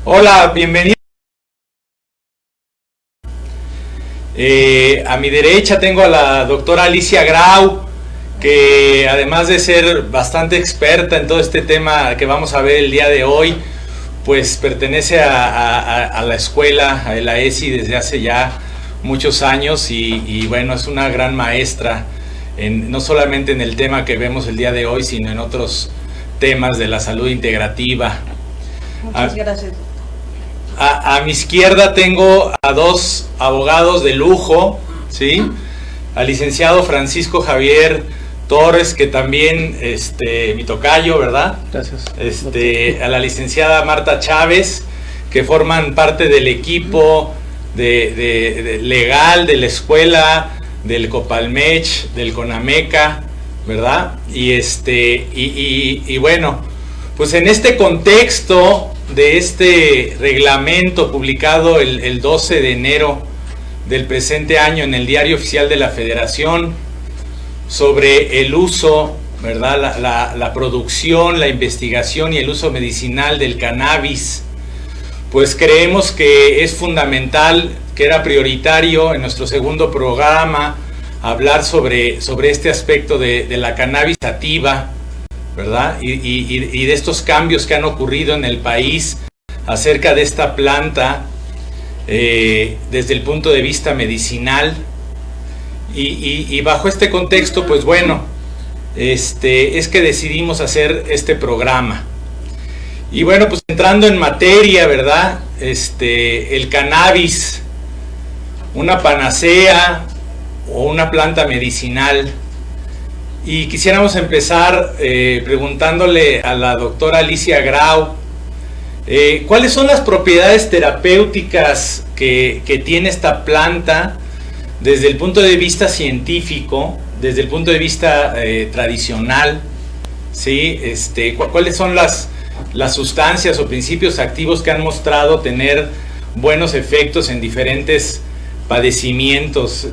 Hola, bienvenido. A mi derecha tengo a la doctora Alicia Grau, que además de ser bastante experta en todo este tema que vamos a ver el día de hoy, pues pertenece a la escuela, a la ESI desde hace ya muchos años y bueno, es una gran maestra, no solamente en el tema que vemos el día de hoy, sino en otros temas de la salud integrativa. Muchas gracias. A mi izquierda tengo a dos abogados de lujo, ¿sí? Al licenciado Francisco Javier Torres, que también, mi tocayo, ¿verdad? Gracias. A la licenciada Marta Chávez, que forman parte del equipo de legal de la escuela, del Copalmech, del CONAMECA, ¿verdad? Y bueno, pues en este contexto de este reglamento publicado el 12 de enero del presente año en el Diario Oficial de la Federación sobre el uso, ¿verdad? La producción, la investigación y el uso medicinal del cannabis, pues creemos que es fundamental, que era prioritario en nuestro segundo programa hablar sobre este aspecto de la cannabis sativa, ¿verdad? Y de estos cambios que han ocurrido en el país acerca de esta planta desde el punto de vista medicinal. Y bajo este contexto, pues bueno, es que decidimos hacer este programa. Y bueno, pues entrando en materia, ¿verdad? El cannabis, una panacea o una planta medicinal. Y quisiéramos empezar preguntándole a la doctora Alicia Grau, ¿cuáles son las propiedades terapéuticas que tiene esta planta desde el punto de vista científico, desde el punto de vista tradicional? ¿Sí? ¿Cuáles son las sustancias o principios activos que han mostrado tener buenos efectos en diferentes padecimientos?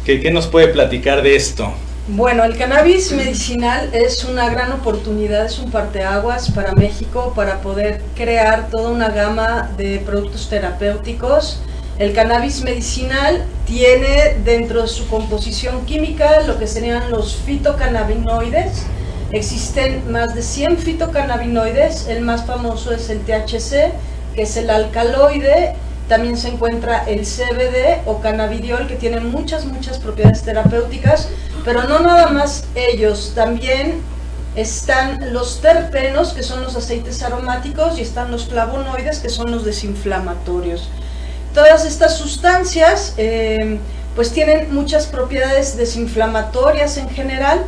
¿Qué nos puede platicar de esto? Bueno, el cannabis medicinal es una gran oportunidad, es un parteaguas para México para poder crear toda una gama de productos terapéuticos. El cannabis medicinal tiene dentro de su composición química lo que serían los fitocannabinoides. Existen más de 100 fitocannabinoides, el más famoso es el THC, que es el alcaloide. También se encuentra el CBD o cannabidiol, que tiene muchas propiedades terapéuticas, pero no nada más ellos, también están los terpenos, que son los aceites aromáticos, y están los flavonoides, que son los desinflamatorios. Todas estas sustancias pues tienen muchas propiedades desinflamatorias en general,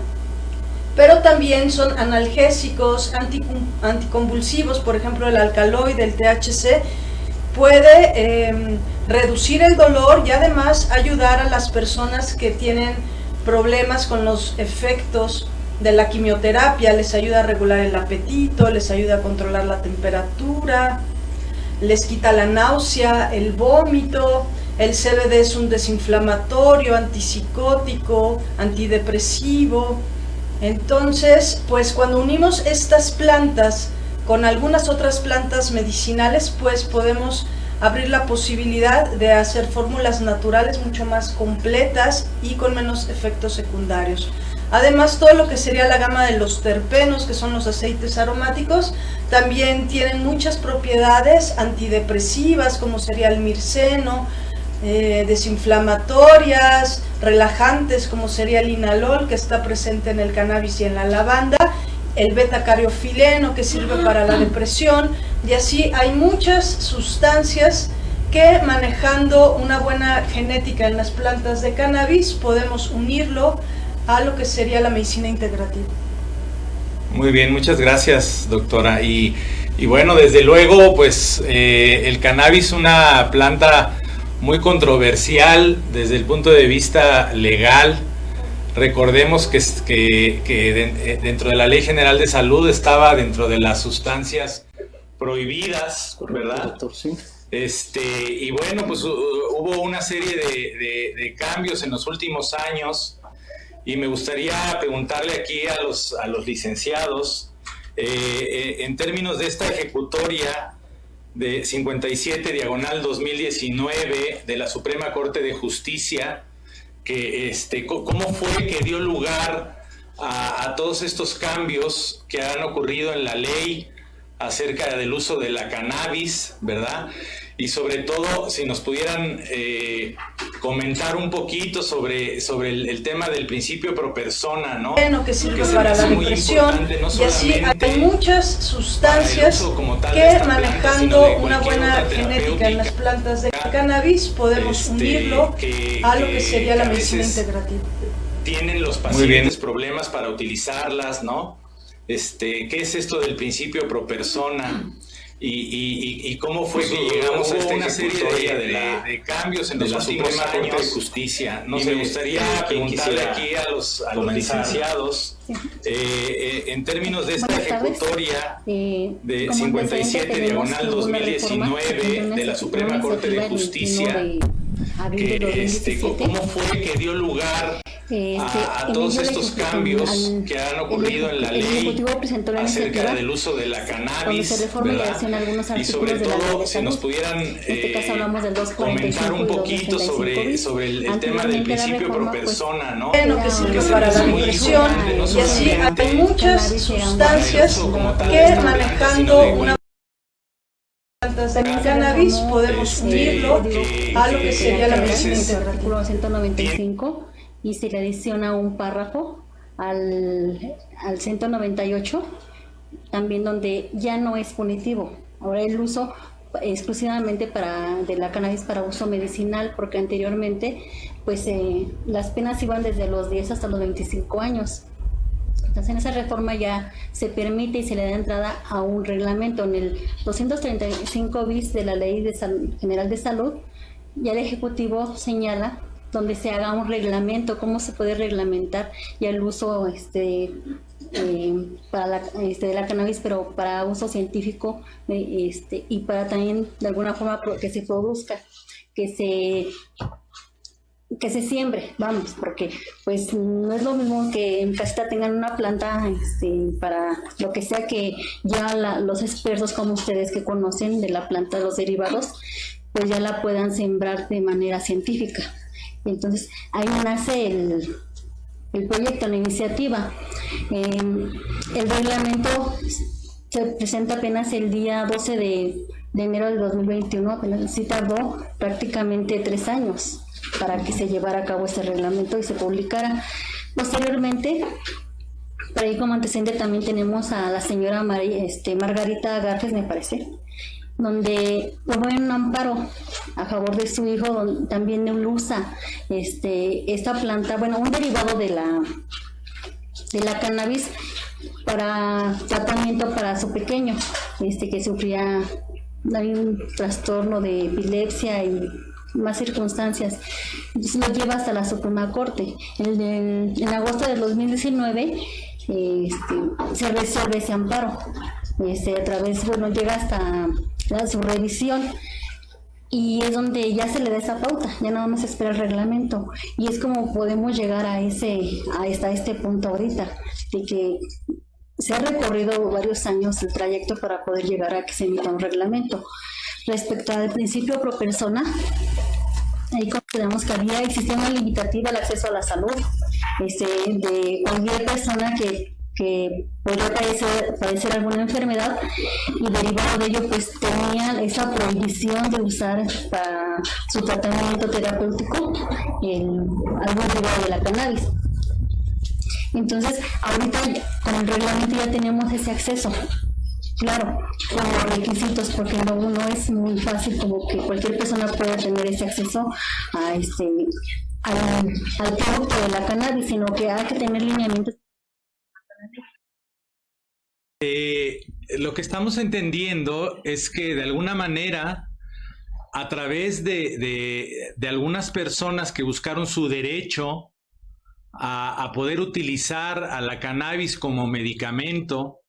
pero también son analgésicos, anticonvulsivos. Por ejemplo, el alcaloide, el THC, puede reducir el dolor y además ayudar a las personas que tienen problemas con los efectos de la quimioterapia. Les ayuda a regular el apetito, les ayuda a controlar la temperatura, les quita la náusea, el vómito. El CBD es un desinflamatorio, antipsicótico, antidepresivo. Entonces, pues cuando unimos estas plantas con algunas otras plantas medicinales, pues podemos abrir la posibilidad de hacer fórmulas naturales mucho más completas y con menos efectos secundarios. Además, todo lo que sería la gama de los terpenos, que son los aceites aromáticos, también tienen muchas propiedades antidepresivas, como sería el mirceno, desinflamatorias, relajantes, como sería el linalol, que está presente en el cannabis y en la lavanda, el beta-cariofileno, que sirve para la depresión, y así hay muchas sustancias que, manejando una buena genética en las plantas de cannabis, podemos unirlo a lo que sería la medicina integrativa. Muy bien, muchas gracias, doctora. Y bueno, desde luego, pues el cannabis, una planta muy controversial desde el punto de vista legal. Recordemos que dentro de la Ley General de Salud estaba dentro de las sustancias prohibidas, ¿verdad? Doctor, sí. Y bueno, pues hubo una serie de cambios en los últimos años, y me gustaría preguntarle aquí a los licenciados, en términos de esta ejecutoria de 57/2019 de la Suprema Corte de Justicia, que cómo fue que dio lugar a todos estos cambios que han ocurrido en la ley acerca del uso de la cannabis, ¿verdad? Y sobre todo, si nos pudieran comentar un poquito sobre el tema del principio pro persona, ¿no? Bueno, que sirve para la depresión, no, y así hay muchas sustancias que, manejando una buena genética en las plantas de cannabis, podemos unirlo a lo que sería la medicina integrativa. Tienen los pacientes problemas para utilizarlas, ¿no? ¿Qué es esto del principio pro persona? Y cómo fue que llegamos a esta serie de cambios en la Suprema Corte de Justicia. Me gustaría preguntarle aquí a los licenciados, en términos de esta ejecutoria de 57/2019 de la Suprema Corte de Justicia, ¿cómo fue que dio lugar a todos estos cambios que han ocurrido en la ley acerca del uso de la cannabis, ¿verdad? Y sobre todo, si nos pudieran comentar un poquito sobre el tema del principio pro persona, ¿no? Bueno, que sirve para la depresión, y así hay muchas sustancias que, manejando una plantas de cannabis, podemos unirlo a lo que sería la medicina integrativa. 195, y se le adiciona un párrafo al 198, también donde ya no es punitivo. Ahora el uso exclusivamente de la cannabis para uso medicinal, porque anteriormente pues las penas iban desde los 10 hasta los 25 años. Entonces, en esa reforma ya se permite y se le da entrada a un reglamento. En el 235 bis de la Ley General de Salud, ya el Ejecutivo señala donde se haga un reglamento, cómo se puede reglamentar ya el uso de la cannabis, pero para uso científico, y para también de alguna forma que se produzca, que se siembre, vamos, porque pues no es lo mismo que en casita tengan una planta para lo que sea, que ya los expertos como ustedes que conocen de la planta, los derivados, pues ya la puedan sembrar de manera científica. Entonces ahí nace el proyecto, la iniciativa. El reglamento se presenta apenas el día 12 de enero de 2021, apenas sí tardó prácticamente 3 años para que se llevara a cabo este reglamento y se publicara. Posteriormente, por ahí como antecedente también tenemos a la señora Margarita Garces, me parece, donde hubo un amparo a favor de su hijo, donde también él usa esta planta, bueno, un derivado de la cannabis para tratamiento para su pequeño, que sufría un trastorno de epilepsia y más circunstancias. Entonces lo lleva hasta la Suprema Corte. En agosto del 2019 se resuelve ese amparo. A través, llega hasta su revisión, y es donde ya se le da esa pauta, ya nada más espera el reglamento, y es como podemos llegar a este punto ahorita, de que se ha recorrido varios años el trayecto para poder llegar a que se emita un reglamento. Respecto al principio pro persona, ahí consideramos que existía una limitativa al acceso a la salud de cualquier persona que podría padecer alguna enfermedad, y derivado de ello pues tenía esa prohibición de usar para su tratamiento terapéutico algún derivado de la cannabis. Entonces ahorita con el reglamento ya tenemos ese acceso, claro, con los requisitos, porque no es muy fácil como que cualquier persona pueda tener ese acceso al producto de la cannabis, sino que hay que tener lineamientos. Lo que estamos entendiendo es que de alguna manera, a través de algunas personas que buscaron su derecho a poder utilizar a la cannabis como medicamento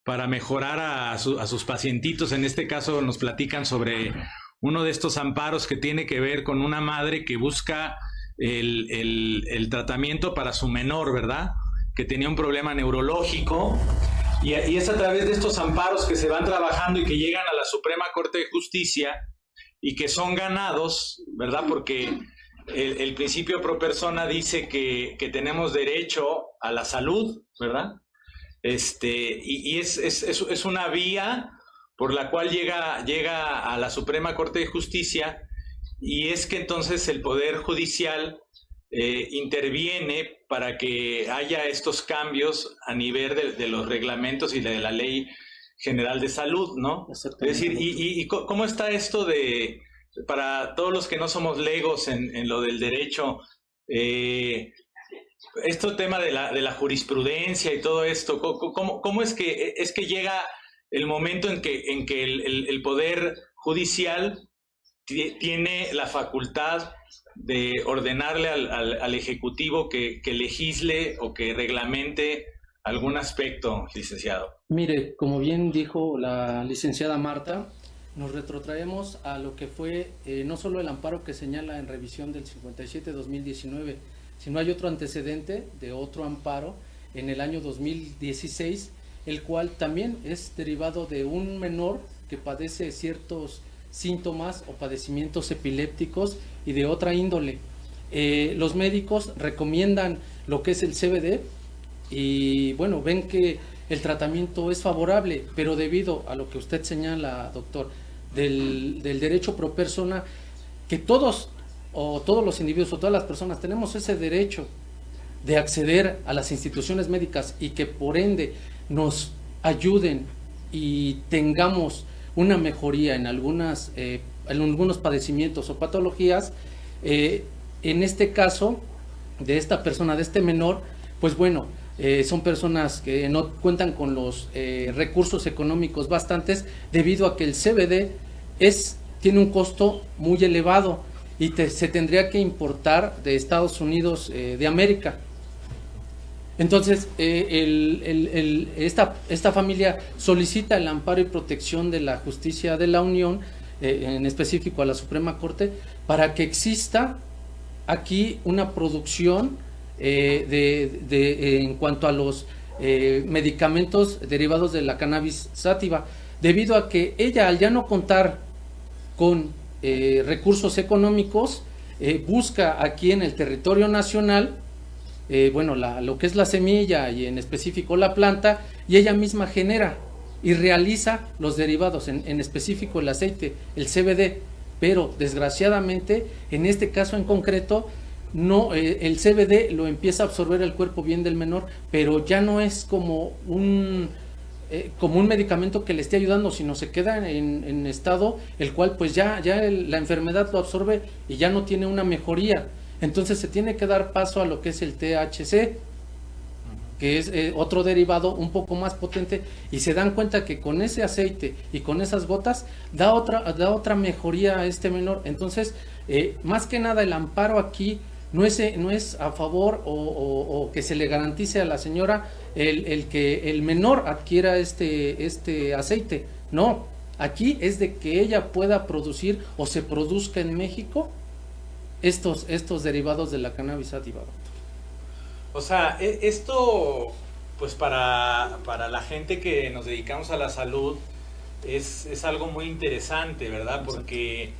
para mejorar a sus pacientitos, en este caso nos platican sobre uno de estos amparos que tiene que ver con una madre que busca el tratamiento para su menor, ¿verdad?, que tenía un problema neurológico, Y es a través de estos amparos que se van trabajando y que llegan a la Suprema Corte de Justicia y que son ganados, ¿verdad? Porque el principio pro persona dice que tenemos derecho a la salud, ¿verdad? Y es una vía por la cual llega a la Suprema Corte de Justicia, y es que entonces el Poder Judicial interviene para que haya estos cambios a nivel de los reglamentos y de la Ley General de Salud, ¿no? Es decir, ¿y cómo está esto para todos los que no somos legos en lo del derecho, este tema de la jurisprudencia y todo esto? ¿Cómo es que llega el momento en que el Poder Judicial tiene la facultad de ordenarle al Ejecutivo que legisle o que reglamente algún aspecto, licenciado? Mire, como bien dijo la licenciada Marta, nos retrotraemos a lo que fue no solo el amparo que señala en revisión del 57-2019, sino hay otro antecedente de otro amparo en el año 2016, el cual también es derivado de un menor que padece ciertos síntomas o padecimientos epilépticos y de otra índole. Los médicos recomiendan lo que es el CBD y bueno, ven que el tratamiento es favorable, pero debido a lo que usted señala, doctor, del derecho pro persona, que todos los individuos o todas las personas tenemos ese derecho de acceder a las instituciones médicas y que por ende nos ayuden y tengamos una mejoría en algunos padecimientos o patologías. En este caso de esta persona, de este menor, pues bueno, son personas que no cuentan con los recursos económicos bastantes, debido a que el CBD tiene un costo muy elevado y se tendría que importar de Estados Unidos de América. Entonces, esta familia solicita el amparo y protección de la justicia de la Unión, en específico a la Suprema Corte, para que exista aquí una producción en cuanto a los medicamentos derivados de la cannabis sativa, debido a que ella, al ya no contar con recursos económicos, busca aquí en el territorio nacional lo que es la semilla y en específico la planta, y ella misma genera y realiza los derivados, en específico el aceite, el CBD, pero desgraciadamente en este caso en concreto no, el CBD lo empieza a absorber el cuerpo bien del menor, pero ya no es como un medicamento que le esté ayudando, sino se queda en estado el cual pues ya la enfermedad lo absorbe y ya no tiene una mejoría. Entonces se tiene que dar paso a lo que es el THC, que es otro derivado un poco más potente, y se dan cuenta que con ese aceite y con esas gotas da otra mejoría a este menor. Entonces, más que nada el amparo aquí no es a favor o que se le garantice a la señora el que el menor adquiera este aceite. No, aquí es de que ella pueda producir o se produzca en México estos derivados de la cannabis sativa. O sea, esto, pues para la gente que nos dedicamos a la salud, es algo muy interesante, ¿verdad? Porque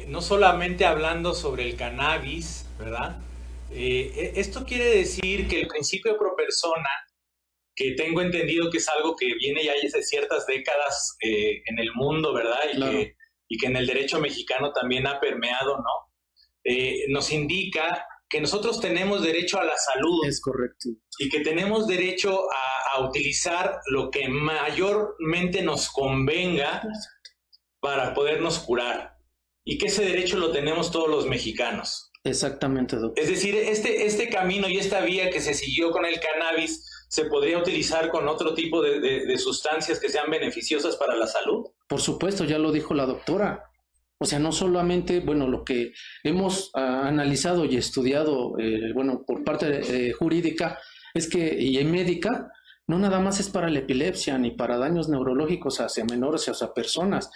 no solamente hablando sobre el cannabis, ¿verdad? Esto quiere decir que el principio pro persona, que tengo entendido que es algo que viene ya desde ciertas décadas en el mundo, ¿verdad? Claro. Y que en el derecho mexicano también ha permeado, ¿no? Nos indica que nosotros tenemos derecho a la salud. Es correcto. Y que tenemos derecho a utilizar lo que mayormente nos convenga para podernos curar. Y que ese derecho lo tenemos todos los mexicanos. Exactamente, doctor. Es decir, este camino y esta vía que se siguió con el cannabis, ¿se podría utilizar con otro tipo de sustancias que sean beneficiosas para la salud? Por supuesto, ya lo dijo la doctora. O sea, no solamente, lo que hemos analizado y estudiado, por parte jurídica, es que, y médica, no nada más es para la epilepsia ni para daños neurológicos hacia menores o hacia personas.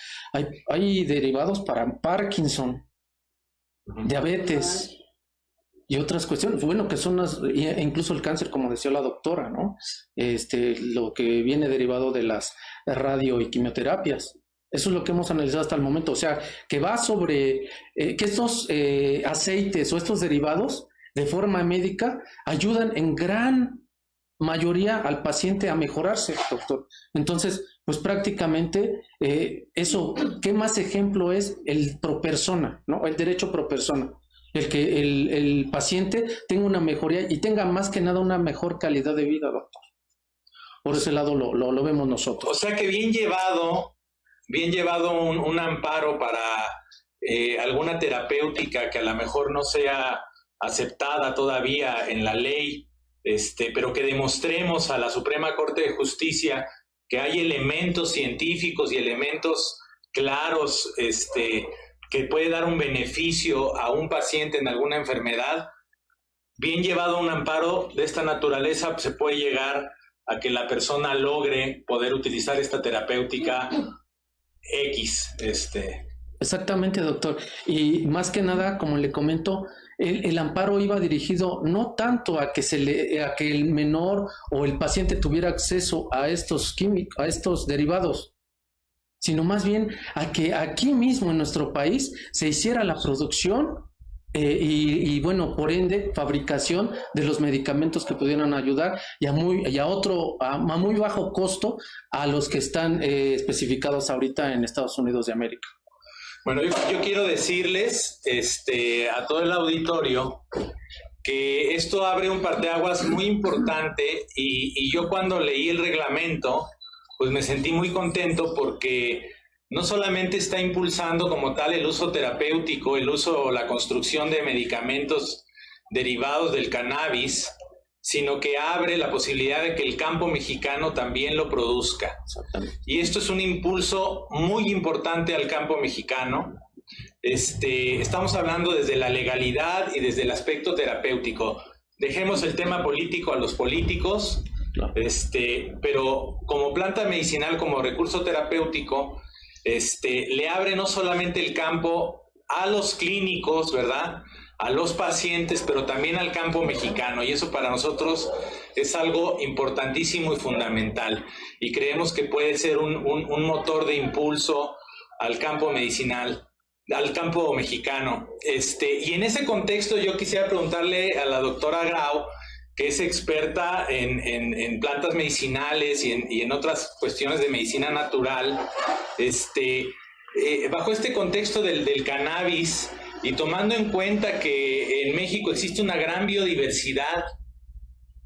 Hay derivados para Parkinson, diabetes, y otras cuestiones, bueno, que son incluso el cáncer, como decía la doctora, ¿no? Lo que viene derivado de las radio y quimioterapias. Eso es lo que hemos analizado hasta el momento, o sea, que va sobre que estos aceites o estos derivados de forma médica ayudan en gran mayoría al paciente a mejorarse, doctor. Entonces, pues prácticamente eso, ¿qué más ejemplo es el pro persona, ¿no? El derecho pro persona. El que el paciente tenga una mejoría y tenga más que nada una mejor calidad de vida, doctor. Por ese lado lo vemos nosotros. O sea que bien llevado un amparo para alguna terapéutica que a lo mejor no sea aceptada todavía en la ley, pero que demostremos a la Suprema Corte de Justicia que hay elementos científicos y elementos claros, que puede dar un beneficio a un paciente en alguna enfermedad. Bien llevado un amparo de esta naturaleza, se puede llegar a que la persona logre poder utilizar esta terapéutica X. Exactamente, doctor. Y más que nada, como le comento, el amparo iba dirigido no tanto a que a que el menor o el paciente tuviera acceso a estos químicos, a estos derivados, sino más bien a que aquí mismo en nuestro país se hiciera la producción y bueno, por ende, fabricación de los medicamentos que pudieran ayudar y a muy bajo costo a los que están especificados ahorita en Estados Unidos de América. Bueno, yo quiero decirles a todo el auditorio que esto abre un parteaguas muy importante y yo cuando leí el reglamento, pues me sentí muy contento porque no solamente está impulsando como tal el uso terapéutico, el uso o la construcción de medicamentos derivados del cannabis, sino que abre la posibilidad de que el campo mexicano también lo produzca. Y esto es un impulso muy importante al campo mexicano. Estamos hablando desde la legalidad y desde el aspecto terapéutico. Dejemos el tema político a los políticos, pero como planta medicinal, como recurso terapéutico, le abre no solamente el campo a los clínicos, ¿verdad?, a los pacientes, pero también al campo mexicano, y eso para nosotros es algo importantísimo y fundamental, y creemos que puede ser un motor de impulso al campo medicinal, al campo mexicano. Y en ese contexto yo quisiera preguntarle a la doctora Grau, que es experta en plantas medicinales y en otras cuestiones de medicina natural, bajo este contexto del cannabis, y tomando en cuenta que en México existe una gran biodiversidad,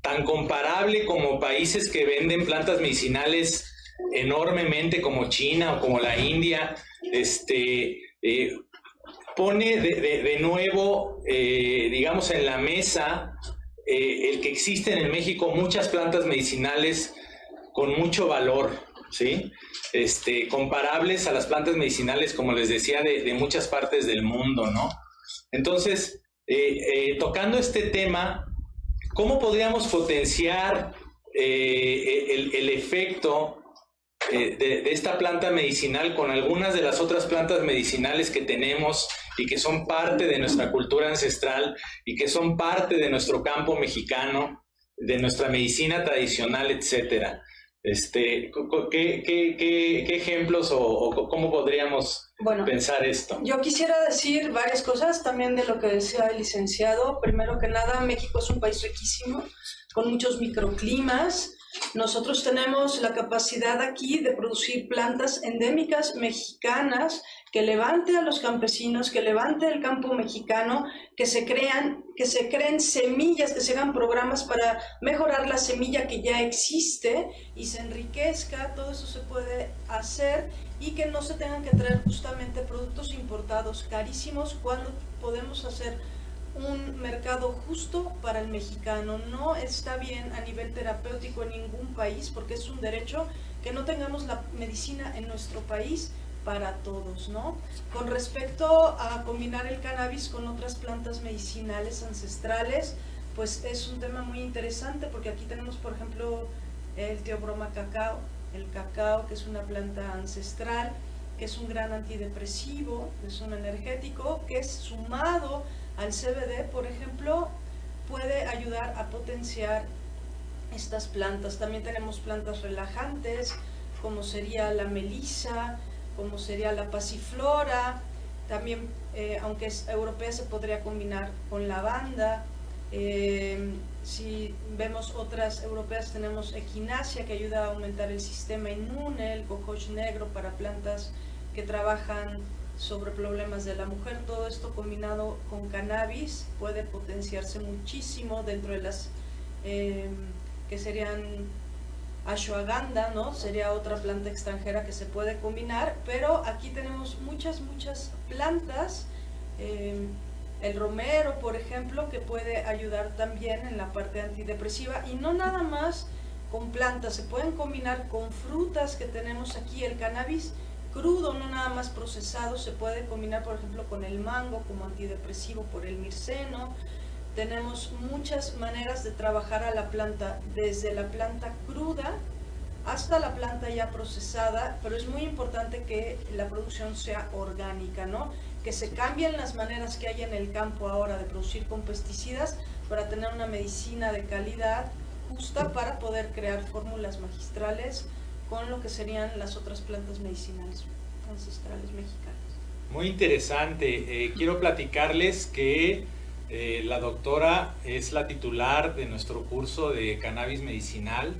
tan comparable como países que venden plantas medicinales enormemente como China o como la India, pone de nuevo, digamos, en la mesa el que existen en México muchas plantas medicinales con mucho valor, ¿sí? Comparables a las plantas medicinales, como les decía, de muchas partes del mundo, ¿no? Entonces, tocando este tema, ¿cómo podríamos potenciar el efecto de esta planta medicinal con algunas de las otras plantas medicinales que tenemos y que son parte de nuestra cultura ancestral y que son parte de nuestro campo mexicano, de nuestra medicina tradicional, etcétera? ¿Qué ejemplos o cómo podríamos pensar esto? Yo quisiera decir varias cosas también de lo que decía el licenciado. Primero que nada, México es un país riquísimo, con muchos microclimas. Nosotros tenemos la capacidad aquí de producir plantas endémicas mexicanas que levante a los campesinos, que levante el campo mexicano, que se creen semillas, que se hagan programas para mejorar la semilla que ya existe y se enriquezca. Todo eso se puede hacer y que no se tengan que traer justamente productos importados carísimos cuando podemos hacer un mercado justo para el mexicano. No está bien a nivel terapéutico en ningún país, porque es un derecho que no tengamos la medicina en nuestro país para todos, ¿no? Con respecto a combinar el cannabis con otras plantas medicinales ancestrales, pues es un tema muy interesante, porque aquí tenemos, por ejemplo, el Theobroma cacao, el cacao, que es una planta ancestral, que es un gran antidepresivo, es un energético que sumado al CBD, por ejemplo, puede ayudar a potenciar estas plantas. También tenemos plantas relajantes, como sería la melisa, como sería la pasiflora. También, aunque es europea, se podría combinar con lavanda. Si vemos otras europeas, tenemos equinacia, que ayuda a aumentar el sistema inmune, el cohosh negro para plantas que trabajan sobre problemas de la mujer. Todo esto combinado con cannabis puede potenciarse muchísimo dentro de las que serían ashwagandha, ¿no? Sería otra planta extranjera que se puede combinar, pero aquí tenemos muchas plantas, el romero, por ejemplo, que puede ayudar también en la parte antidepresiva, y no nada más con plantas, se pueden combinar con frutas que tenemos aquí. El cannabis crudo, no nada más procesado, se puede combinar, por ejemplo, con el mango como antidepresivo por el mirceno. Tenemos muchas maneras de trabajar a la planta, desde la planta cruda hasta la planta ya procesada, pero es muy importante que la producción sea orgánica, ¿no? Que se cambien las maneras que hay en el campo ahora de producir con pesticidas para tener una medicina de calidad justa para poder crear fórmulas magistrales con lo que serían las otras plantas medicinales ancestrales mexicanas. Muy interesante. Quiero platicarles que la doctora es la titular de nuestro curso de cannabis medicinal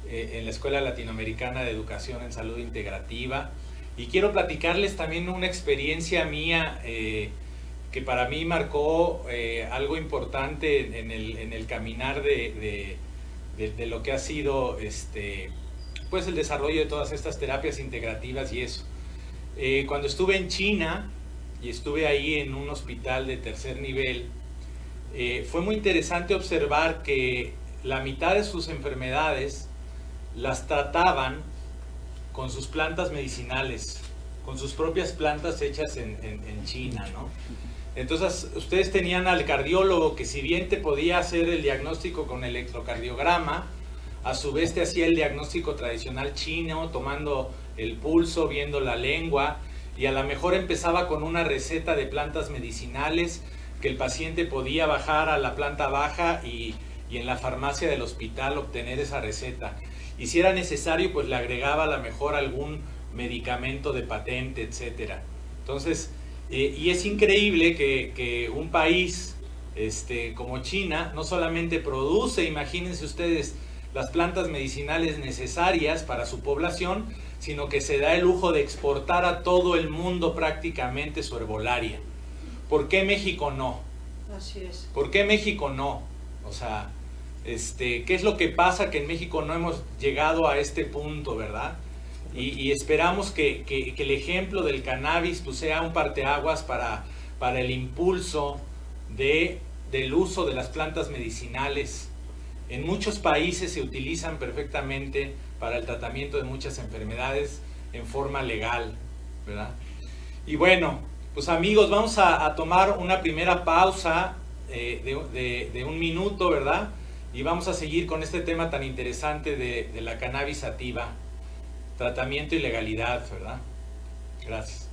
en la Escuela Latinoamericana de Educación en Salud Integrativa, y quiero platicarles también una experiencia mía que para mí marcó algo importante en el caminar de lo que ha sido pues el desarrollo de todas estas terapias integrativas y eso. Cuando estuve en China y estuve ahí en un hospital de tercer nivel, fue muy interesante observar que la mitad de sus enfermedades las trataban con sus plantas medicinales, con sus propias plantas hechas en China, ¿no? Entonces ustedes tenían al cardiólogo que, si bien te podía hacer el diagnóstico con electrocardiograma, a su vez te hacía el diagnóstico tradicional chino, tomando el pulso, viendo la lengua, y a lo mejor empezaba con una receta de plantas medicinales que el paciente podía bajar a la planta baja y en la farmacia del hospital obtener esa receta. Y si era necesario, pues le agregaba a lo mejor algún medicamento de patente, etcétera. Entonces, y es increíble que un país como China no solamente produce, imagínense ustedes, las plantas medicinales necesarias para su población, sino que se da el lujo de exportar a todo el mundo prácticamente su herbolaria. ¿Por qué México no? Así es. ¿Por qué México no? O sea, ¿qué es lo que pasa que en México no hemos llegado a este punto, verdad? Y esperamos que el ejemplo del cannabis pues sea un parteaguas para el impulso del uso de las plantas medicinales. En muchos países se utilizan perfectamente para el tratamiento de muchas enfermedades en forma legal, ¿verdad? Y bueno, pues amigos, vamos a tomar una primera pausa de un minuto, ¿verdad? Y vamos a seguir con este tema tan interesante de la cannabis sativa, tratamiento y legalidad, ¿verdad? Gracias.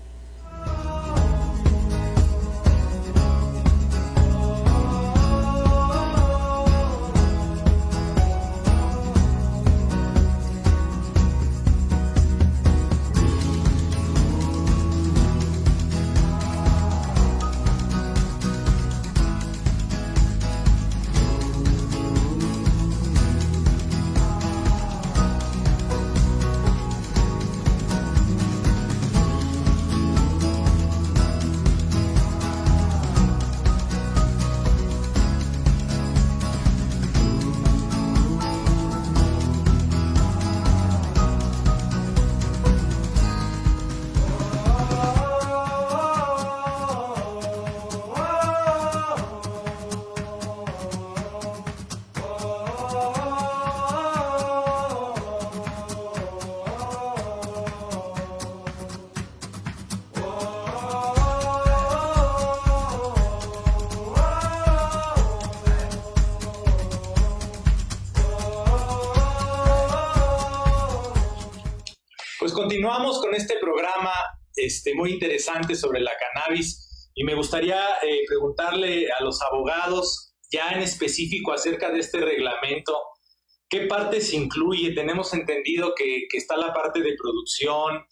Pues continuamos con este programa muy interesante sobre la cannabis y me gustaría preguntarle a los abogados ya en específico acerca de este reglamento, ¿qué partes incluye? Tenemos entendido que está la parte de producción,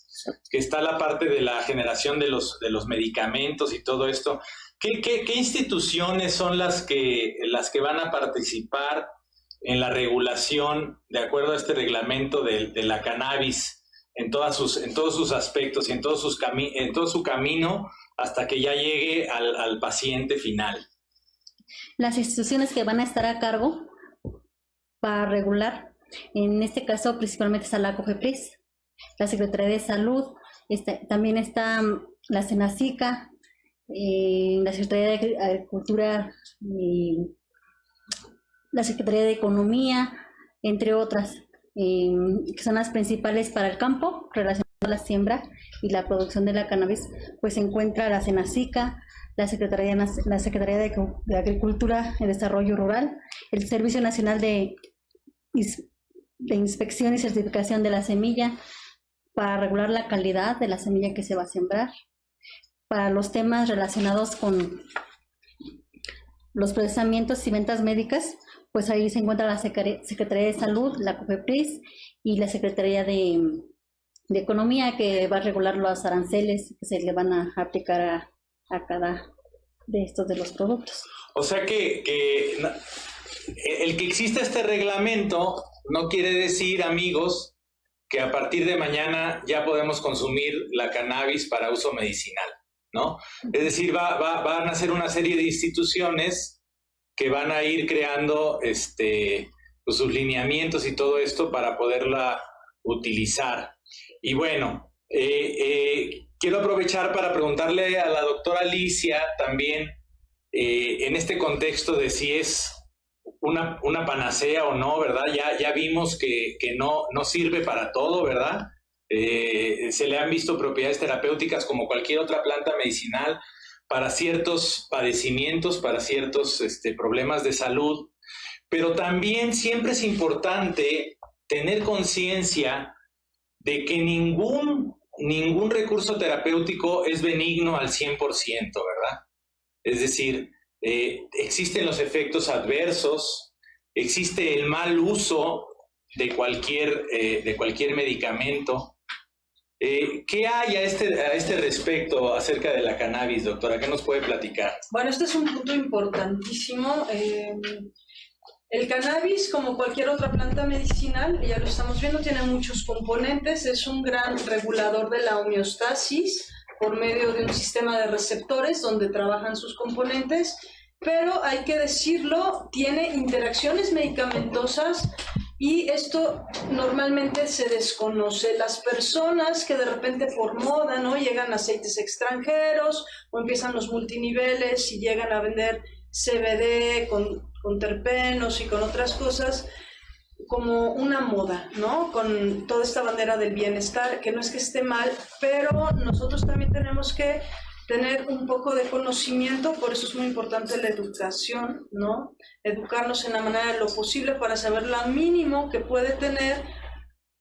que está la parte de la generación de los medicamentos y todo esto. ¿Qué instituciones son las que van a participar en la regulación de acuerdo a este reglamento de la cannabis en todos sus aspectos y en todo su camino hasta que ya llegue al paciente final? Las instituciones que van a estar a cargo para regular, en este caso principalmente está la COFEPRIS, la Secretaría de Salud, también está la SENACICA, la Secretaría de Agricultura, la Secretaría de Economía, entre otras, que son las principales para el campo, relacionadas a la siembra y la producción de la cannabis. Pues se encuentra la SENACICA, la Secretaría de Agricultura y Desarrollo Rural, el Servicio Nacional de Inspección y Certificación de la Semilla, para regular la calidad de la semilla que se va a sembrar. Para los temas relacionados con los procesamientos y ventas médicas, pues ahí se encuentra la Secretaría de Salud, la COFEPRIS y la Secretaría de Economía, que va a regular los aranceles que se le van a aplicar a cada de estos de los productos. O sea que el que exista este reglamento no quiere decir, amigos, que a partir de mañana ya podemos consumir la cannabis para uso medicinal, ¿no? Es decir, van a ser una serie de instituciones que van a ir creando pues sus lineamientos y todo esto para poderla utilizar. Y bueno, quiero aprovechar para preguntarle a la doctora Alicia también, en este contexto de si es una panacea o no, ¿verdad? Ya vimos que no sirve para todo, ¿verdad? Se le han visto propiedades terapéuticas como cualquier otra planta medicinal para ciertos padecimientos, para ciertos problemas de salud, pero también siempre es importante tener conciencia de que ningún recurso terapéutico es benigno al 100%, ¿verdad? Es decir, existen los efectos adversos, existe el mal uso de cualquier medicamento. ¿Qué hay a este respecto acerca de la cannabis, doctora? ¿Qué nos puede platicar? Bueno, este es un punto importantísimo. El cannabis, como cualquier otra planta medicinal, ya lo estamos viendo, tiene muchos componentes, es un gran regulador de la homeostasis por medio de un sistema de receptores donde trabajan sus componentes, pero hay que decirlo, tiene interacciones medicamentosas y esto normalmente se desconoce. Las personas que de repente por moda, ¿no?, llegan aceites extranjeros o empiezan los multiniveles y llegan a vender CBD con terpenos y con otras cosas como una moda, ¿no? Con toda esta bandera del bienestar, que no es que esté mal, pero nosotros también tenemos que tener un poco de conocimiento, por eso es muy importante la educación, ¿no? Educarnos en la manera de lo posible para saber lo mínimo que puede tener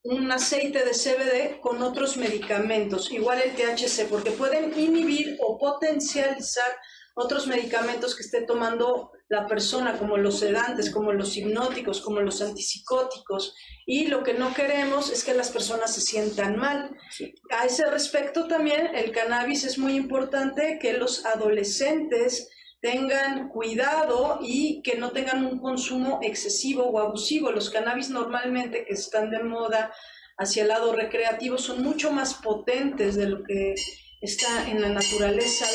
un aceite de CBD con otros medicamentos, igual el THC, porque pueden inhibir o potencializar otros medicamentos que esté tomando la persona, como los sedantes, como los hipnóticos, como los antipsicóticos, y lo que no queremos es que las personas se sientan mal. Sí. A ese respecto también el cannabis es muy importante que los adolescentes tengan cuidado y que no tengan un consumo excesivo o abusivo. Los cannabis normalmente que están de moda hacia el lado recreativo son mucho más potentes de lo que está en la naturaleza,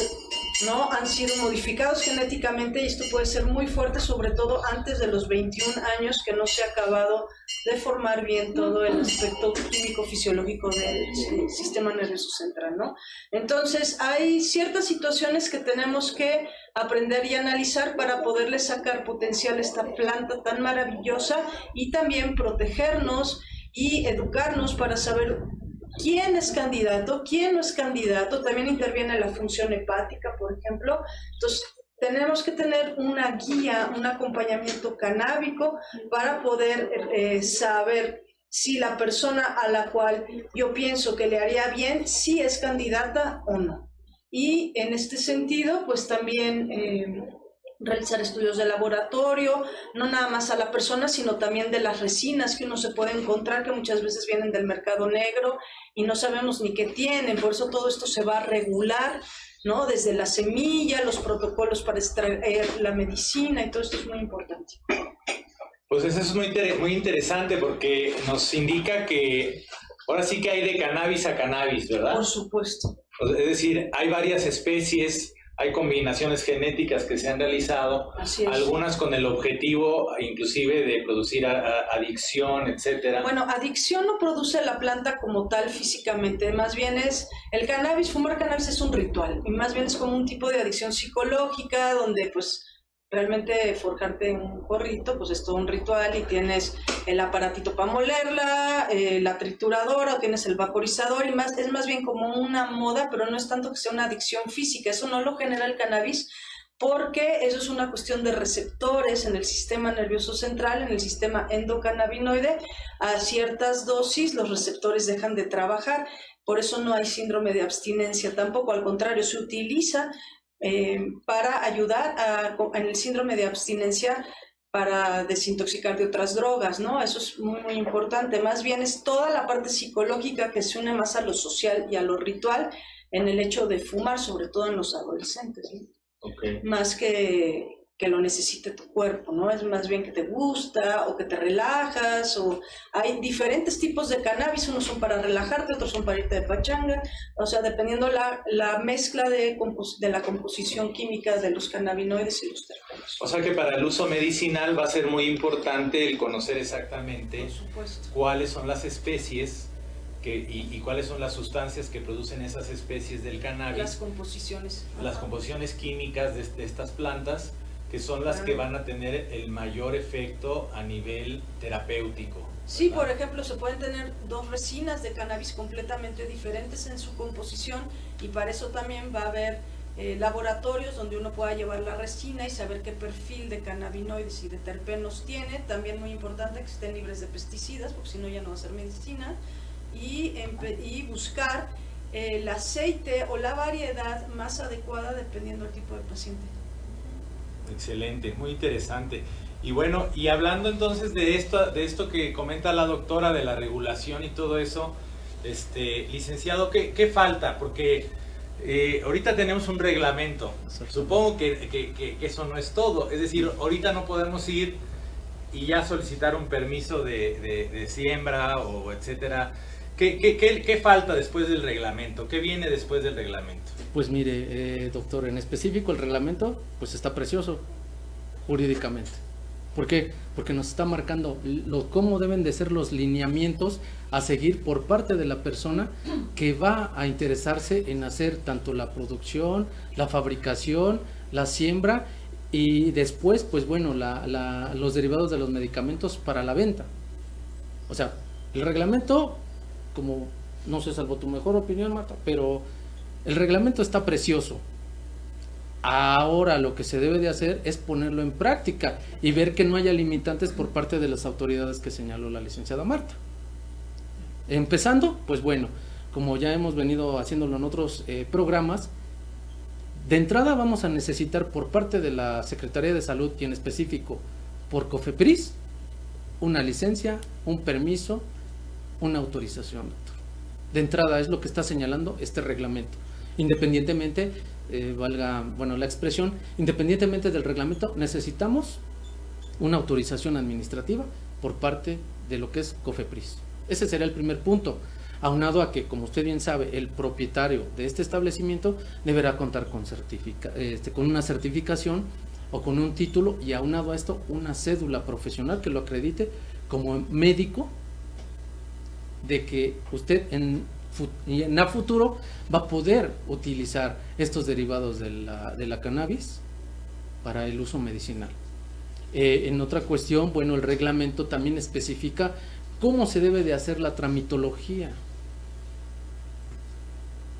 ¿no? Han sido modificados genéticamente y esto puede ser muy fuerte, sobre todo antes de los 21 años, que no se ha acabado de formar bien todo el aspecto químico-fisiológico del sistema nervioso central, ¿no? Entonces, hay ciertas situaciones que tenemos que aprender y analizar para poderle sacar potencial a esta planta tan maravillosa y también protegernos y educarnos para saber quién es candidato, quién no es candidato. También interviene la función hepática, por ejemplo. Entonces, tenemos que tener una guía, un acompañamiento canábico para poder saber si la persona a la cual yo pienso que le haría bien, si es candidata o no. Y en este sentido, pues también realizar estudios de laboratorio, no nada más a la persona, sino también de las resinas que uno se puede encontrar, que muchas veces vienen del mercado negro y no sabemos ni qué tienen. Por eso todo esto se va a regular, ¿no? Desde la semilla, los protocolos para extraer la medicina, y todo esto es muy importante. Pues eso es muy interesante porque nos indica que ahora sí que hay de cannabis a cannabis, ¿verdad? Por supuesto. Es decir, hay varias especies, hay combinaciones genéticas que se han realizado, algunas con el objetivo inclusive de producir adicción, etcétera. Bueno, adicción no produce la planta como tal físicamente, más bien es el cannabis, fumar cannabis es un ritual, y más bien es como un tipo de adicción psicológica donde pues realmente forjarte un porrito, pues es todo un ritual y tienes el aparatito para molerla, la trituradora, o tienes el vaporizador, y más es más bien como una moda, pero no es tanto que sea una adicción física. Eso no lo genera el cannabis, porque eso es una cuestión de receptores en el sistema nervioso central, en el sistema endocannabinoide. A ciertas dosis los receptores dejan de trabajar, por eso no hay síndrome de abstinencia tampoco, al contrario, se utiliza para ayudar en el síndrome de abstinencia, para desintoxicar de otras drogas, ¿no? Eso es muy, muy importante. Más bien es toda la parte psicológica que se une más a lo social y a lo ritual en el hecho de fumar, sobre todo en los adolescentes, ¿no? Okay. Más que lo necesite tu cuerpo, ¿no? Es más bien que te gusta o que te relajas, o hay diferentes tipos de cannabis, unos son para relajarte, otros son para irte de pachanga, o sea, dependiendo la mezcla de la composición química de los cannabinoides y los terpenos. O sea que para el uso medicinal va a ser muy importante el conocer exactamente cuáles son las especies y cuáles son las sustancias que producen esas especies del cannabis. Las composiciones. Las composiciones químicas de estas plantas, que son las que van a tener el mayor efecto a nivel terapéutico. Sí, por ejemplo, se pueden tener dos resinas de cannabis completamente diferentes en su composición, y para eso también va a haber laboratorios donde uno pueda llevar la resina y saber qué perfil de cannabinoides y de terpenos tiene. También muy importante que estén libres de pesticidas, porque si no ya no va a ser medicina, y buscar el aceite o la variedad más adecuada dependiendo del tipo de paciente. Excelente, muy interesante. Y bueno, y hablando entonces de esto que comenta la doctora, de la regulación y todo eso, licenciado, ¿qué falta? Porque ahorita tenemos un reglamento. Supongo que eso no es todo. Es decir, ahorita no podemos ir y ya solicitar un permiso de siembra o etcétera. ¿Qué falta después del reglamento? ¿Qué viene después del reglamento? Pues mire, doctor, en específico el reglamento pues está precioso jurídicamente. ¿Por qué? Porque nos está marcando cómo deben de ser los lineamientos a seguir por parte de la persona que va a interesarse en hacer tanto la producción, la fabricación, la siembra y después, pues bueno, los derivados de los medicamentos para la venta. O sea, el reglamento, como no sé, salvo tu mejor opinión, Marta, pero el reglamento está precioso. Ahora lo que se debe de hacer es ponerlo en práctica y ver que no haya limitantes por parte de las autoridades que señaló la licenciada Marta. Empezando, pues bueno, como ya hemos venido haciéndolo en otros programas, de entrada vamos a necesitar por parte de la Secretaría de Salud y en específico por COFEPRIS una licencia, un permiso, una autorización, doctor. De entrada es lo que está señalando este reglamento. Independientemente, valga la expresión, independientemente del reglamento, necesitamos una autorización administrativa por parte de lo que es COFEPRIS. Ese será el primer punto, aunado a que, como usted bien sabe, el propietario de este establecimiento deberá contar con una certificación o con un título, y aunado a esto una cédula profesional que lo acredite como médico, de que usted en a futuro va a poder utilizar estos derivados de la cannabis para el uso medicinal. En otra cuestión, bueno, el reglamento también especifica cómo se debe de hacer la tramitología.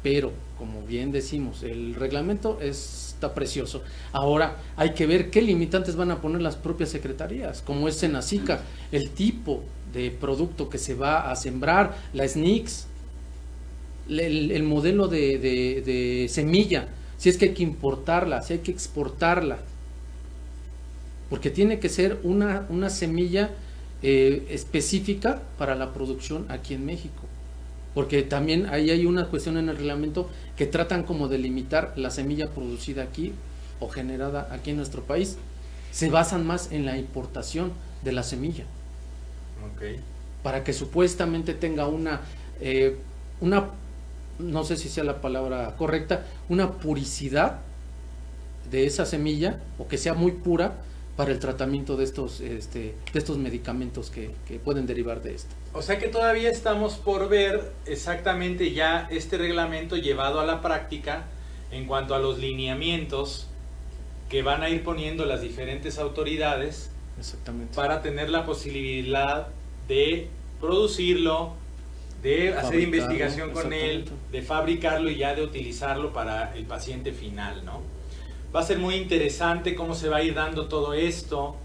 Pero, como bien decimos, el reglamento está precioso. Ahora hay que ver qué limitantes van a poner las propias secretarías, como es Senacica, el tipo de producto que se va a sembrar, la SNICS, el modelo de semilla, si es que hay que importarla, si hay que exportarla, porque tiene que ser una semilla específica para la producción aquí en México, porque también ahí hay una cuestión en el reglamento que tratan como de limitar la semilla producida aquí o generada aquí en nuestro país. Se basan más en la importación de la semilla, para que supuestamente tenga una no sé si sea la palabra correcta, una puricidad de esa semilla, o que sea muy pura para el tratamiento de estos medicamentos que pueden derivar de esto. O sea que todavía estamos por ver exactamente ya este reglamento llevado a la práctica en cuanto a los lineamientos que van a ir poniendo las diferentes autoridades. Exactamente. Para tener la posibilidad de producirlo, de hacer investigación con él, de fabricarlo y ya de utilizarlo para el paciente final, ¿no? Va a ser muy interesante cómo se va a ir dando todo esto.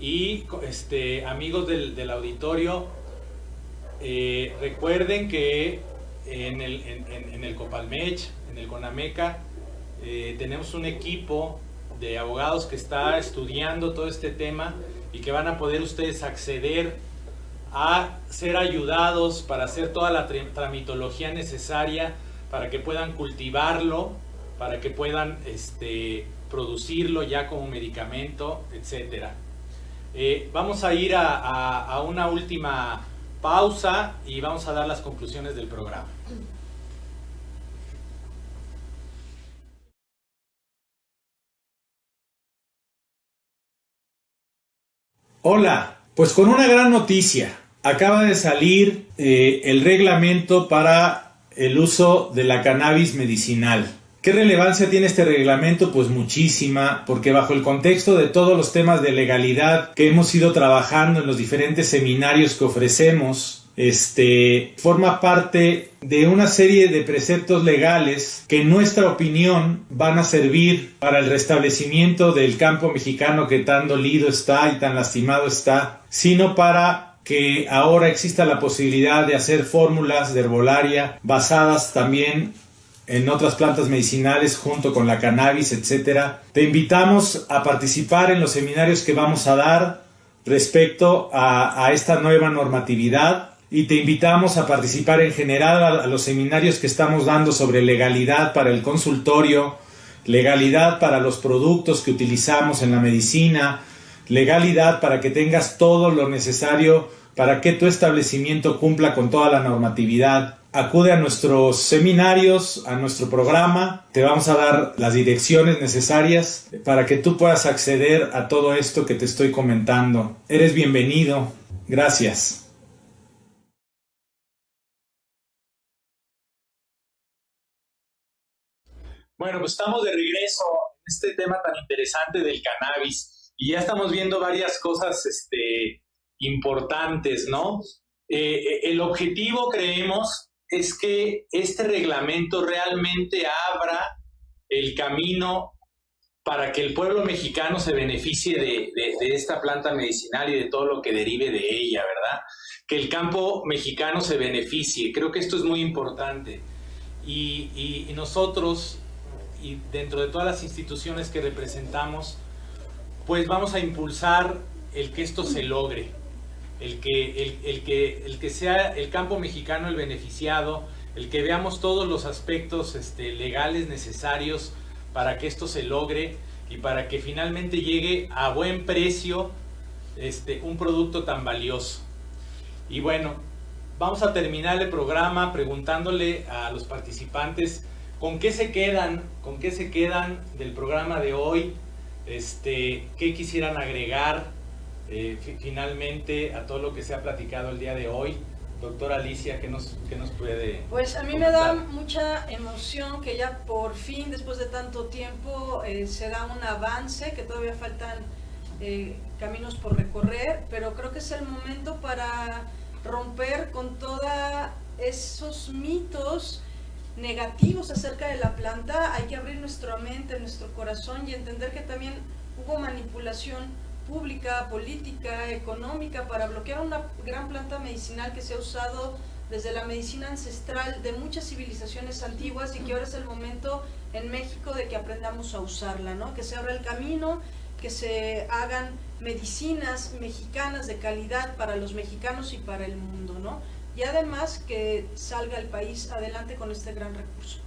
Y amigos del auditorio, recuerden que en el Copalmech, en el CONAMECA, tenemos un equipo de abogados que está estudiando todo este tema y que van a poder ustedes acceder a ser ayudados para hacer toda la tramitología necesaria para que puedan cultivarlo, para que puedan producirlo ya como medicamento, etcétera. Vamos a ir a una última pausa y vamos a dar las conclusiones del programa. Hola, pues con una gran noticia. Acaba de salir el reglamento para el uso de la cannabis medicinal. ¿Qué relevancia tiene este reglamento? Pues muchísima, porque bajo el contexto de todos los temas de legalidad que hemos ido trabajando en los diferentes seminarios que ofrecemos, forma parte de una serie de preceptos legales que en nuestra opinión van a servir para el restablecimiento del campo mexicano que tan dolido está y tan lastimado está, sino para que ahora exista la posibilidad de hacer fórmulas de herbolaria basadas también en otras plantas medicinales junto con la cannabis, etcétera. Te invitamos a participar en los seminarios que vamos a dar respecto a esta nueva normatividad, y te invitamos a participar en general a los seminarios que estamos dando sobre legalidad para el consultorio, legalidad para los productos que utilizamos en la medicina, legalidad para que tengas todo lo necesario para que tu establecimiento cumpla con toda la normatividad. Acude a nuestros seminarios, a nuestro programa. Te vamos a dar las direcciones necesarias para que tú puedas acceder a todo esto que te estoy comentando. Eres bienvenido. Gracias. Bueno, pues estamos de regreso en este tema tan interesante del cannabis y ya estamos viendo varias cosas importantes, ¿no? El objetivo, creemos, es que este reglamento realmente abra el camino para que el pueblo mexicano se beneficie de esta planta medicinal y de todo lo que derive de ella, ¿verdad? Que el campo mexicano se beneficie. Creo que esto es muy importante. Y nosotros, y dentro de todas las instituciones que representamos, pues vamos a impulsar el que esto se logre. El que sea el campo mexicano el beneficiado, el que veamos todos los aspectos legales necesarios para que esto se logre y para que finalmente llegue a buen precio un producto tan valioso. Y bueno, vamos a terminar el programa preguntándole a los participantes ¿con qué se quedan del programa de hoy? ¿Qué quisieran agregar finalmente a todo lo que se ha platicado el día de hoy? Doctora Alicia, ¿qué nos puede Pues a mí comentar? me da mucha emoción que ya por fin, después de tanto tiempo, se da un avance, que todavía faltan caminos por recorrer, pero creo que es el momento para romper con todos esos mitos negativos acerca de la planta. Hay que abrir nuestra mente, nuestro corazón y entender que también hubo manipulación pública, política, económica para bloquear una gran planta medicinal que se ha usado desde la medicina ancestral de muchas civilizaciones antiguas y que ahora es el momento en México de que aprendamos a usarla, ¿no? Que se abra el camino, que se hagan medicinas mexicanas de calidad para los mexicanos y para el mundo, ¿no? Y además que salga el país adelante con este gran recurso.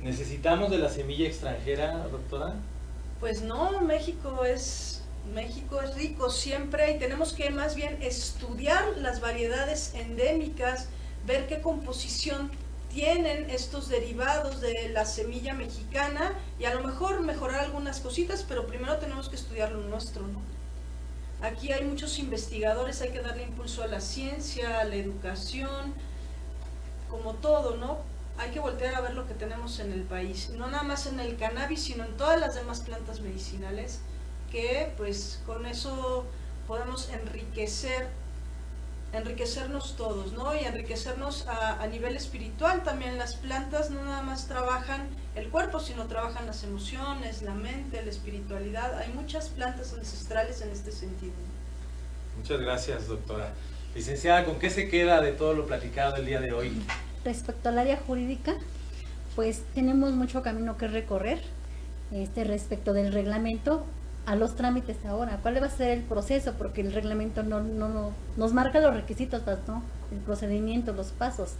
¿Necesitamos de la semilla extranjera, doctora? Pues no, México es rico siempre y tenemos que más bien estudiar las variedades endémicas, ver qué composición tienen estos derivados de la semilla mexicana y a lo mejor mejorar algunas cositas, pero primero tenemos que estudiar lo nuestro, ¿no? Aquí hay muchos investigadores, hay que darle impulso a la ciencia, a la educación, como todo, ¿no? Hay que voltear a ver lo que tenemos en el país, no nada más en el cannabis, sino en todas las demás plantas medicinales, que pues con eso podemos enriquecernos todos, ¿no? Y enriquecernos a nivel espiritual también. Las plantas no nada más trabajan el cuerpo, sino trabajan las emociones, la mente, la espiritualidad. Hay muchas plantas ancestrales en este sentido. Muchas gracias, doctora. Licenciada, ¿con qué se queda de todo lo platicado el día de hoy? Respecto al área jurídica, pues tenemos mucho camino que recorrer respecto del reglamento a los trámites ahora. ¿Cuál va a ser el proceso? Porque el reglamento no nos marca los requisitos, ¿no? El procedimiento, los pasos.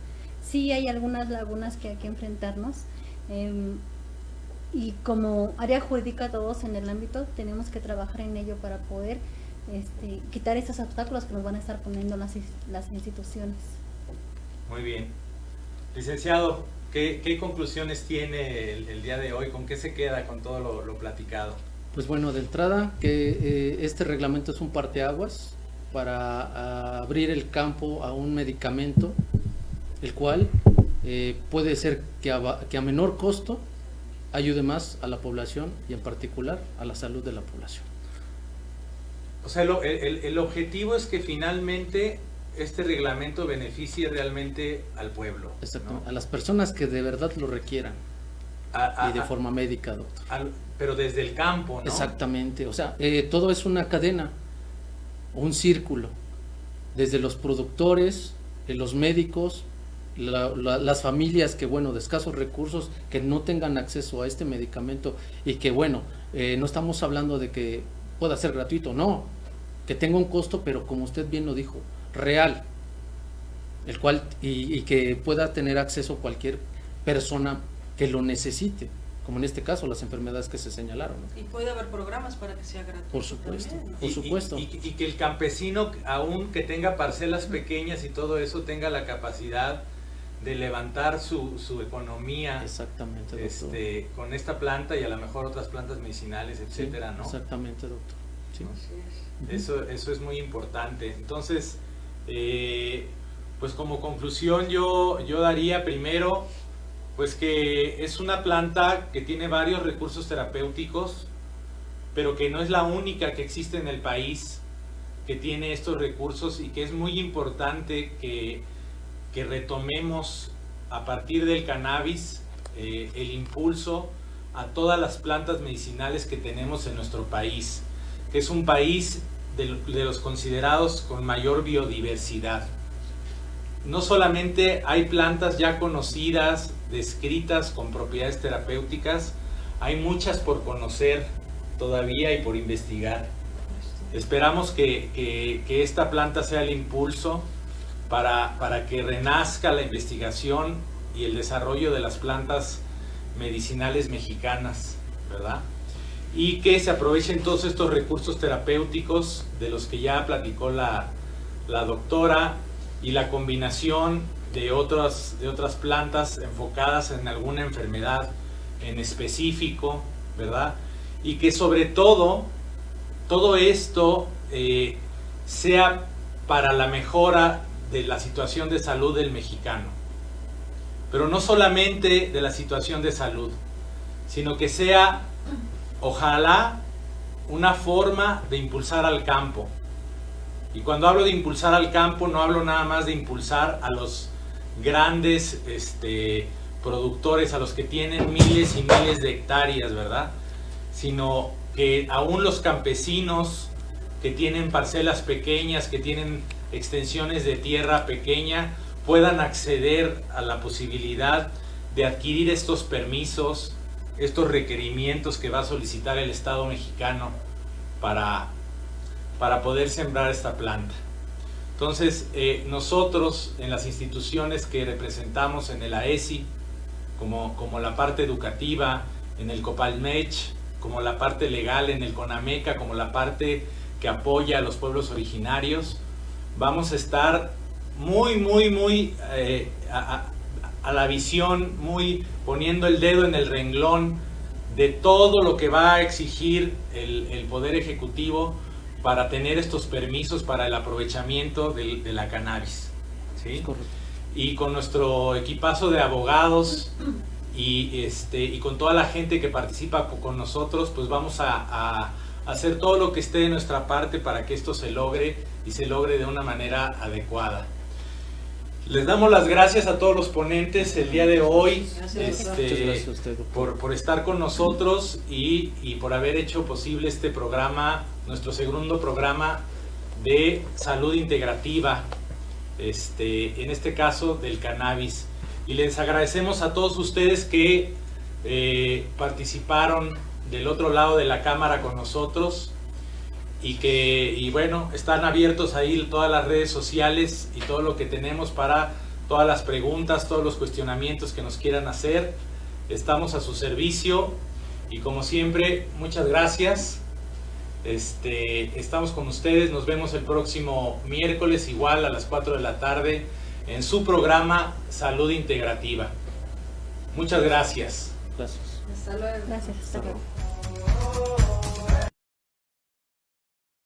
Sí hay algunas lagunas que hay que enfrentarnos y como área jurídica todos en el ámbito tenemos que trabajar en ello para poder quitar esos obstáculos que nos van a estar poniendo las instituciones. Muy bien. Licenciado, ¿qué conclusiones tiene el día de hoy? ¿Con qué se queda con todo lo platicado? Pues bueno, de entrada que este reglamento es un parteaguas para abrir el campo a un medicamento, el cual puede ser que a menor costo ayude más a la población y en particular a la salud de la población. O sea, el objetivo es que finalmente este reglamento beneficie realmente al pueblo. Exacto, ¿no? A las personas que de verdad lo requieran y de forma médica, doctor. Pero desde el campo, ¿no? Exactamente, o sea, todo es una cadena, un círculo, desde los productores, los médicos, las familias que, bueno, de escasos recursos, que no tengan acceso a este medicamento y que, bueno, no estamos hablando de que pueda ser gratuito, no, que tenga un costo, pero como usted bien lo dijo, real, el cual y que pueda tener acceso cualquier persona que lo necesite, como en este caso las enfermedades que se señalaron, ¿no? Y puede haber programas para que sea gratuito. Por supuesto, también, ¿no? por supuesto. Y que el campesino, aun que tenga parcelas pequeñas y todo eso, tenga la capacidad de levantar su economía. Exactamente, doctor. Con esta planta y a lo mejor otras plantas medicinales, etcétera, Sí, ¿no? exactamente, doctor. Sí. ¿No? Eso es muy importante. Entonces, pues como conclusión yo daría primero, pues que es una planta que tiene varios recursos terapéuticos, pero que no es la única que existe en el país que tiene estos recursos y que es muy importante que retomemos a partir del cannabis el impulso a todas las plantas medicinales que tenemos en nuestro país, que es un país de los considerados con mayor biodiversidad. No solamente hay plantas ya conocidas, descritas con propiedades terapéuticas, hay muchas por conocer todavía y por investigar. Esperamos que esta planta sea el impulso para que renazca la investigación y el desarrollo de las plantas medicinales mexicanas, ¿verdad? Y que se aprovechen todos estos recursos terapéuticos de los que ya platicó la doctora, y la combinación de otras plantas enfocadas en alguna enfermedad en específico, ¿verdad? Y que sobre todo esto sea para la mejora de la situación de salud del mexicano. Pero no solamente de la situación de salud, sino que sea, ojalá, una forma de impulsar al campo. Y cuando hablo de impulsar al campo, no hablo nada más de impulsar a los grandes productores, a los que tienen miles y miles de hectáreas, ¿verdad? Sino que aún los campesinos, que tienen parcelas pequeñas, que tienen extensiones de tierra pequeña, puedan acceder a la posibilidad de adquirir estos permisos, estos requerimientos que va a solicitar el Estado mexicano para poder sembrar esta planta. Entonces, nosotros en las instituciones que representamos en el AESI, como la parte educativa, en el Copalmech, como la parte legal en el CONAMECA, como la parte que apoya a los pueblos originarios, vamos a estar muy a la visión, muy poniendo el dedo en el renglón de todo lo que va a exigir el Poder Ejecutivo para tener estos permisos para el aprovechamiento de la cannabis, ¿sí? Y con nuestro equipazo de abogados y con toda la gente que participa con nosotros, pues vamos a hacer todo lo que esté de nuestra parte para que esto se logre y se logre de una manera adecuada. Les damos las gracias a todos los ponentes el día de hoy, Muchas gracias a usted, por estar con nosotros y por haber hecho posible este programa, nuestro segundo programa de salud integrativa, en este caso del cannabis. Y les agradecemos a todos ustedes que participaron del otro lado de la cámara con nosotros y bueno, están abiertos ahí todas las redes sociales y todo lo que tenemos para todas las preguntas, todos los cuestionamientos que nos quieran hacer. Estamos a su servicio y como siempre, muchas gracias. Estamos con ustedes, nos vemos el próximo miércoles igual a las 4 de la tarde en su programa Salud Integrativa. Muchas gracias. Gracias. Hasta luego. Gracias, hasta luego.